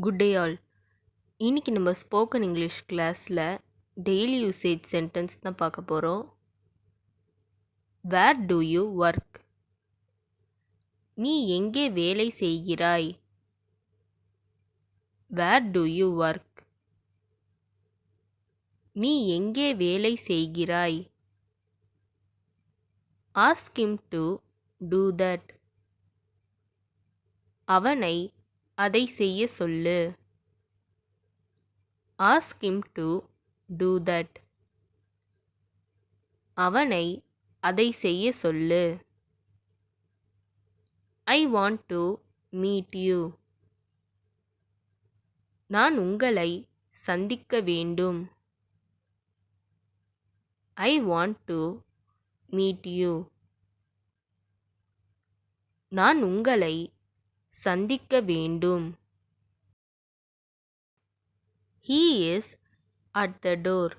Good day all. இன்னைக்கு நம்ம spoken English கிளாஸில் டெய்லி யூசேஜ் சென்டென்ஸ் தான் பார்க்க போகிறோம். வேர் டு யூ ஒர்க்? நீ எங்கே வேலை செய்கிறாய்? வேர் டு யூ ஒர்க்? நீ எங்கே வேலை செய்கிறாய்? Ask him to do that. அவனை அதை செய்ய சொல்லு. Ask him to do that. அவனை அதை செய்ய சொல்லு. I want to meet you. நான் உங்களை சந்திக்க வேண்டும். I want to meet you. நான் உங்களை சந்திக்க வேண்டும். He is at the door.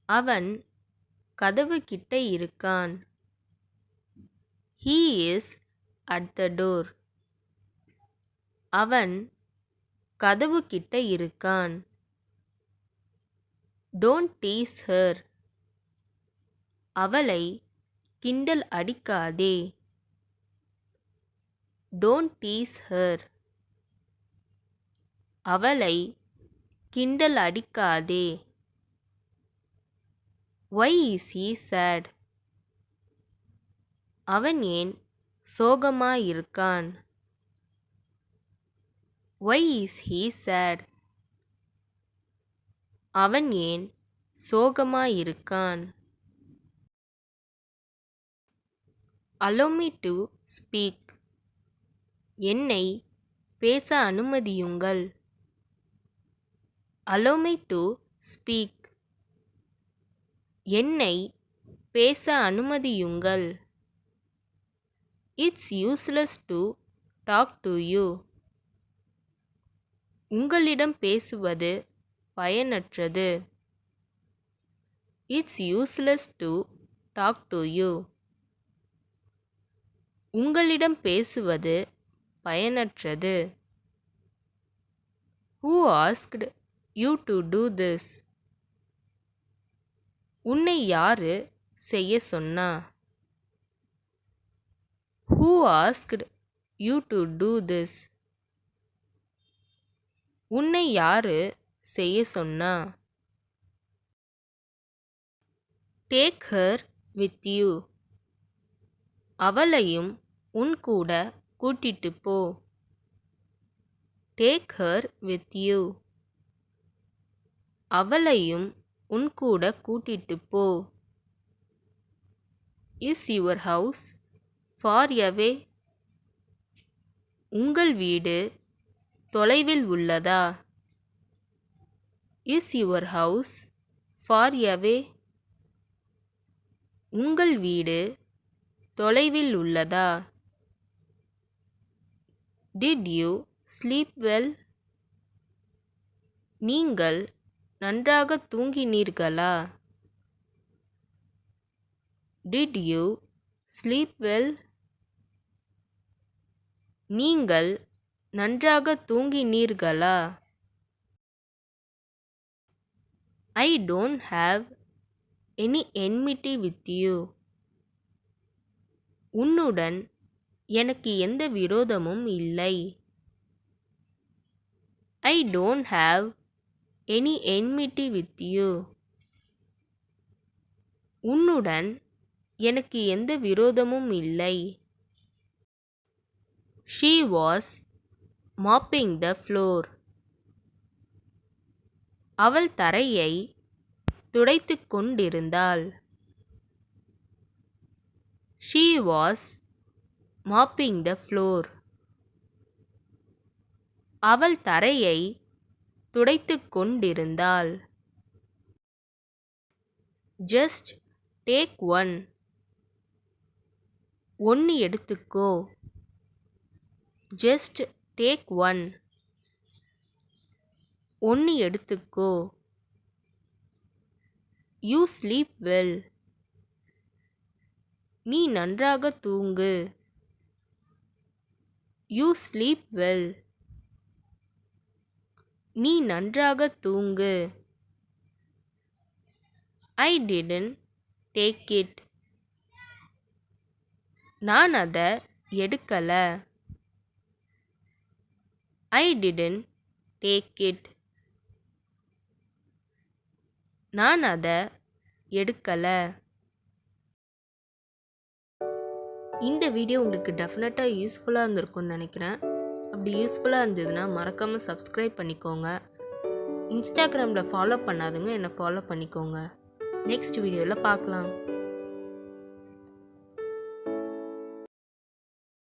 அவன் கதவு கிட்ட இருக்கான். He is at the door. அவன் கதவு கிட்ட இருக்கான். Don't tease her. அவளை கிண்டல் அடிக்காதே. Don't tease her. அவளை கிண்டல் அடிக்காதே. Why is he sad? அவன் ஏன் சோகமாயிருக்கான்? Why is he sad? அவன் ஏன் சோகமாயிருக்கான்? Allow me to speak. என்னை பேச அனுமதியுங்கள். Allow me to speak. என்னை பேச அனுமதியுங்கள். It's useless to talk to you. உங்களிடம் பேசுவது பயனற்றது. It's useless to talk to you. உங்களிடம் பேசுவது பயனற்றது. Who asked you to do this? உன்னை யாரு செய்ய சொன்னா? Who asked you to do this? உன்னை யாரு செய்ய சொன்னா? Take her with you. அவளையும் உன் கூட கூட்டிட்டு போ. Take her with you. அவளையும் உன் கூட கூட்டிட்டு போ. Is your house far away? உங்கள் வீடு தொலைவில் உள்ளதா? Is your house far away? உங்கள் வீடு தொலைவில் உள்ளதா? Did you sleep well? நீங்கள் நன்றாக தூங்கினீர்களா? Did you sleep well? நீங்கள் நன்றாக தூங்கினீர்களா? I don't have any enmity with you. உன்னுடன் எனக்கு எந்த விரோதமும் இல்லை. I don't have any enmity with you. உன்னுடன் எனக்கு எந்த விரோதமும் இல்லை. She was mopping the floor. அவள் தரையை துடைத்துக் கொண்டிருந்தாள். She was mopping the floor. அவள் தரையை துடைத்துக் கொண்டிருந்தாள். Just take one. ஒன்று எடுத்துக்கோ. Just take one. ஒன்று எடுத்துக்கோ. You sleep well. நீ நன்றாக தூங்கு. You sleep well. நீ நன்றாக தூங்கு. I didn't take it. நான் அதை எடுக்கல. I didn't take it. நான் அதை எடுக்கல. இந்த வீடியோ உங்களுக்கு டெஃபினட்டாக யூஸ்ஃபுல்லாக இருந்திருக்கும்னு நினைக்கிறேன். அப்படி யூஸ்ஃபுல்லாக இருந்ததுன்னா மறக்காமல் சப்ஸ்கிரைப் பண்ணிக்கோங்க. இன்ஸ்டாகிராமில் ஃபாலோ பண்ணாதுங்க என்னை ஃபாலோ பண்ணிக்கோங்க. நெக்ஸ்ட் வீடியோவில் பார்க்கலாம்.